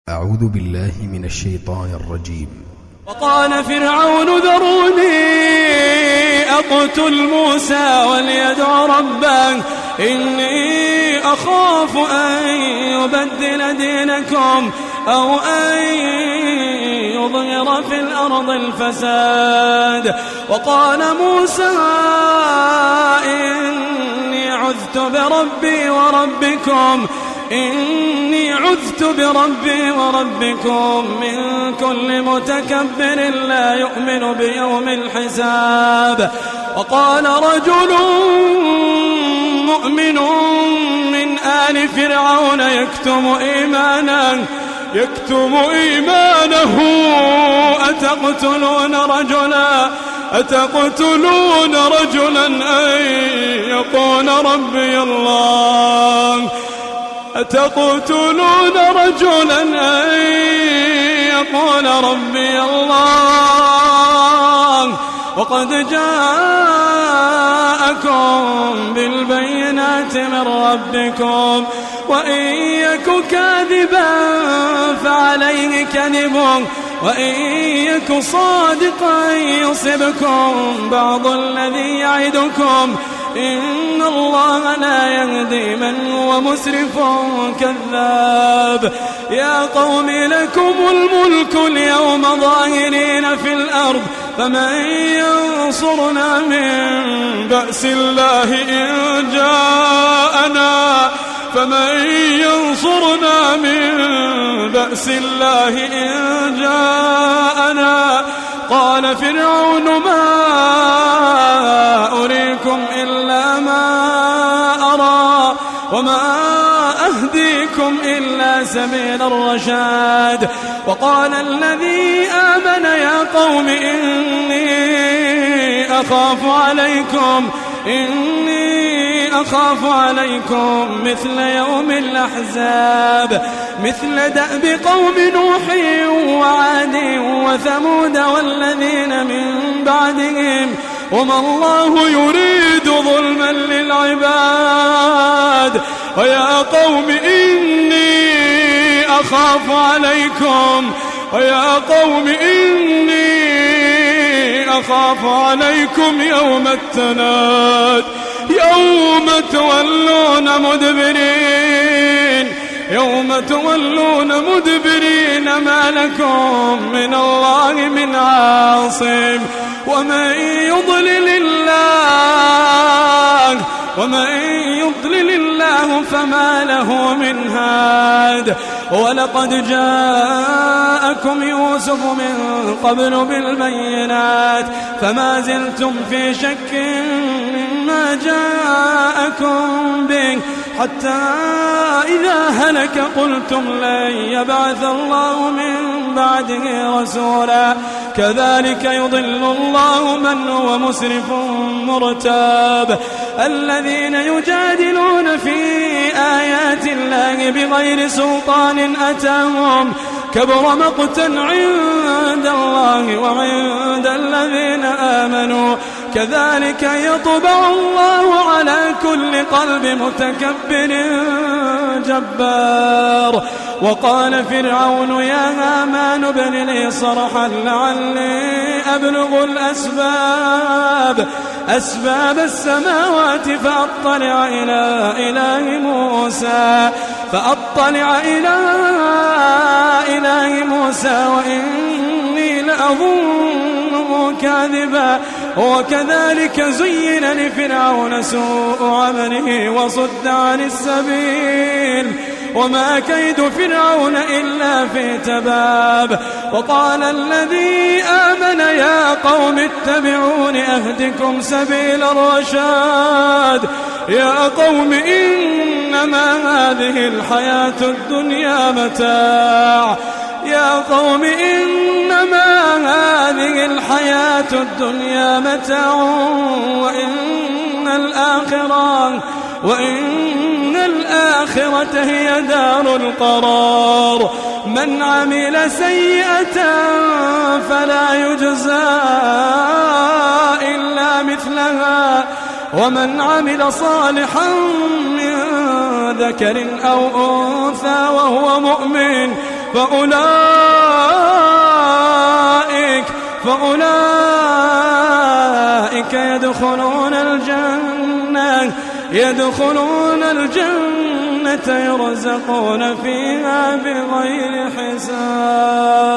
أعوذ بالله من الشيطان الرجيم. وقال فرعون ذروني أقتل موسى وليدع ربه إني أخاف أن يبدل دينكم أو أن يظهر في الأرض الفساد. وقال موسى إني عذت بربي وربكم من كل متكبر لا يؤمن بيوم الحساب. وقال رجل مؤمن من آل فرعون يكتم إيمانه أتقتلون رجلا أن يقول ربي الله وقد جاءكم بالبينات من ربكم وإن يك كاذبا فعليه كذبه وإن يك صادقا يصبكم بعض الذي يعدكم إن الله لا يهدي من هو مسرف كذاب. يا قوم لكم الملك اليوم ظاهرين في الأرض فمن ينصرنا من بأس الله إن جاءنا قال فرعون ما أريكم إلا ما أرى وما أهديكم إلا سبيل الرشاد. وقال الذي آمن يا قوم إني أخاف عليكم مثل يوم الأحزاب مثل دأب قوم نوح وعاد وثمود والذين من بعدهم وما الله يريد ظلما للعباد. ويا قوم إني أخاف عليكم يوم التناد يوم تولون مدبرين ما لكم من الله من عاصم. ومن يضلل الله فما له من هاد. ولقد جاءكم يوسف من قبل بالبينات فما زلتم في شك مما جاءكم به حتى إذا هلك قلتم لن يبعث الله من بعده رسولا كذلك يضل الله من هو مسرف مرتاب. الذين يجادلون في آيات الله بغير سلطان أتاهم كبر مقتا عند الله وعند الذين آمنوا كذلك يطبع الله على كل قلب متكبر جبار. وقال فرعون يا هامان ابن لي صرحا لعلي أبلغ أسباب السماوات فأطلع إلى موسى وإني لأظنه كاذبا. وكذلك زين لفرعون سوء عمله وصد عن السبيل وما كيد فرعون إلا في تباب. وقال الذي آمن يا قوم اتبعون أهدكم سبيل الرشاد. يا قوم إنما هذه الحياة الدنيا متاع وإن الآخرة هي دار القرار. من عمل سيئة فلا يجزى إلا مثلها ومن عمل صالحا من ذكر أو أنثى وهو مؤمن فأولئك يدخلون الجنة يرزقون فيها بغير حساب.